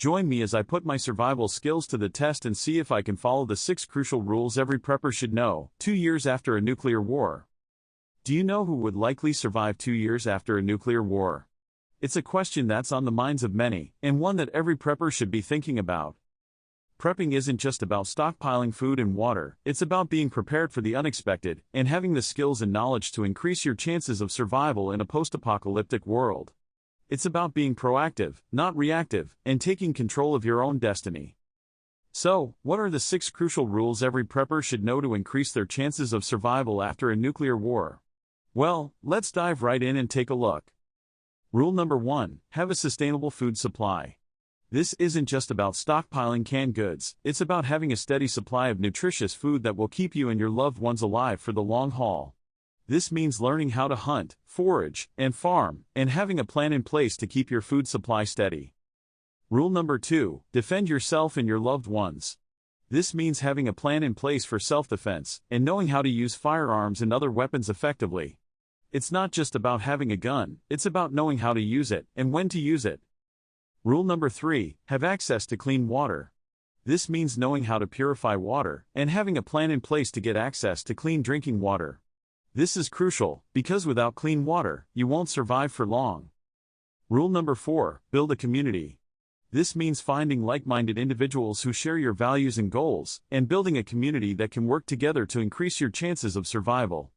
Join me as I put my survival skills to the test and see if I can follow the 6 crucial rules every prepper should know. 2 years after a nuclear war. Do you know who would likely survive 2 years after a nuclear war? It's a question that's on the minds of many, and one that every prepper should be thinking about. Prepping isn't just about stockpiling food and water, it's about being prepared for the unexpected and having the skills and knowledge to increase your chances of survival in a post-apocalyptic world. It's about being proactive, not reactive, and taking control of your own destiny. So, what are the 6 crucial rules every prepper should know to increase their chances of survival after a nuclear war? Well, let's dive right in and take a look. Rule number 1, have a sustainable food supply. This isn't just about stockpiling canned goods, it's about having a steady supply of nutritious food that will keep you and your loved ones alive for the long haul. This means learning how to hunt, forage, and farm, and having a plan in place to keep your food supply steady. Rule number 2, defend yourself and your loved ones. This means having a plan in place for self-defense, and knowing how to use firearms and other weapons effectively. It's not just about having a gun, it's about knowing how to use it, and when to use it. Rule number 3, have access to clean water. This means knowing how to purify water, and having a plan in place to get access to clean drinking water. This is crucial, because without clean water, you won't survive for long. Rule number 4, build a community. This means finding like-minded individuals who share your values and goals, and building a community that can work together to increase your chances of survival.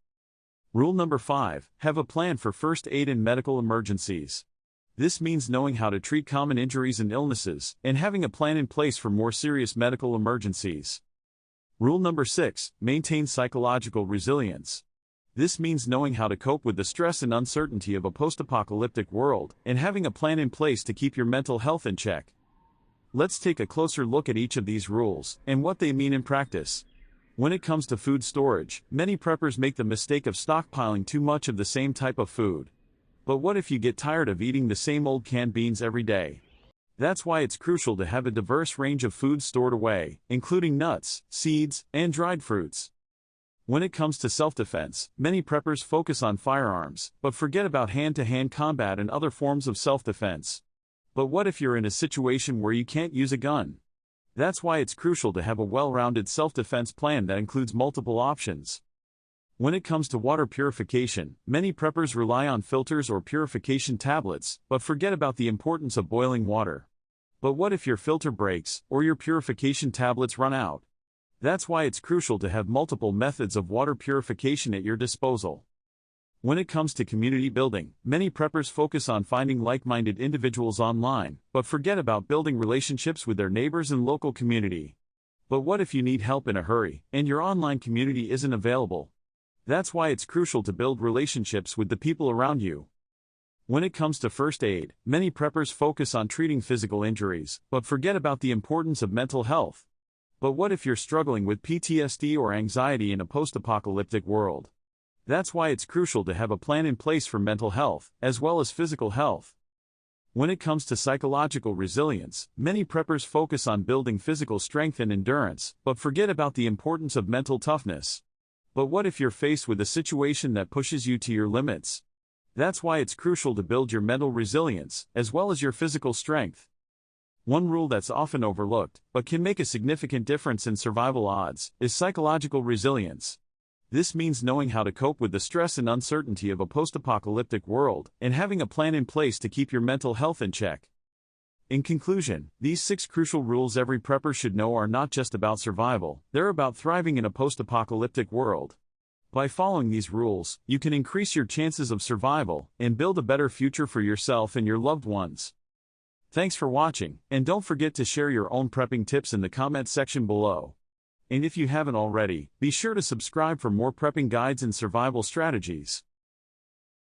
Rule number 5, have a plan for first aid and medical emergencies. This means knowing how to treat common injuries and illnesses, and having a plan in place for more serious medical emergencies. Rule number 6, maintain psychological resilience. This means knowing how to cope with the stress and uncertainty of a post-apocalyptic world, and having a plan in place to keep your mental health in check. Let's take a closer look at each of these rules, and what they mean in practice. When it comes to food storage, many preppers make the mistake of stockpiling too much of the same type of food. But what if you get tired of eating the same old canned beans every day? That's why it's crucial to have a diverse range of foods stored away, including nuts, seeds, and dried fruits. When it comes to self-defense, many preppers focus on firearms, but forget about hand-to-hand combat and other forms of self-defense. But what if you're in a situation where you can't use a gun? That's why it's crucial to have a well-rounded self-defense plan that includes multiple options. When it comes to water purification, many preppers rely on filters or purification tablets, but forget about the importance of boiling water. But what if your filter breaks, or your purification tablets run out? That's why it's crucial to have multiple methods of water purification at your disposal. When it comes to community building, many preppers focus on finding like-minded individuals online, but forget about building relationships with their neighbors and local community. But what if you need help in a hurry, and your online community isn't available? That's why it's crucial to build relationships with the people around you. When it comes to first aid, many preppers focus on treating physical injuries, but forget about the importance of mental health. But what if you're struggling with PTSD or anxiety in a post-apocalyptic world? That's why it's crucial to have a plan in place for mental health, as well as physical health. When it comes to psychological resilience, many preppers focus on building physical strength and endurance, but forget about the importance of mental toughness. But what if you're faced with a situation that pushes you to your limits? That's why it's crucial to build your mental resilience, as well as your physical strength. One rule that's often overlooked, but can make a significant difference in survival odds, is psychological resilience. This means knowing how to cope with the stress and uncertainty of a post-apocalyptic world, and having a plan in place to keep your mental health in check. In conclusion, these 6 crucial rules every prepper should know are not just about survival, they're about thriving in a post-apocalyptic world. By following these rules, you can increase your chances of survival, and build a better future for yourself and your loved ones. Thanks for watching, and don't forget to share your own prepping tips in the comment section below. And if you haven't already, be sure to subscribe for more prepping guides and survival strategies.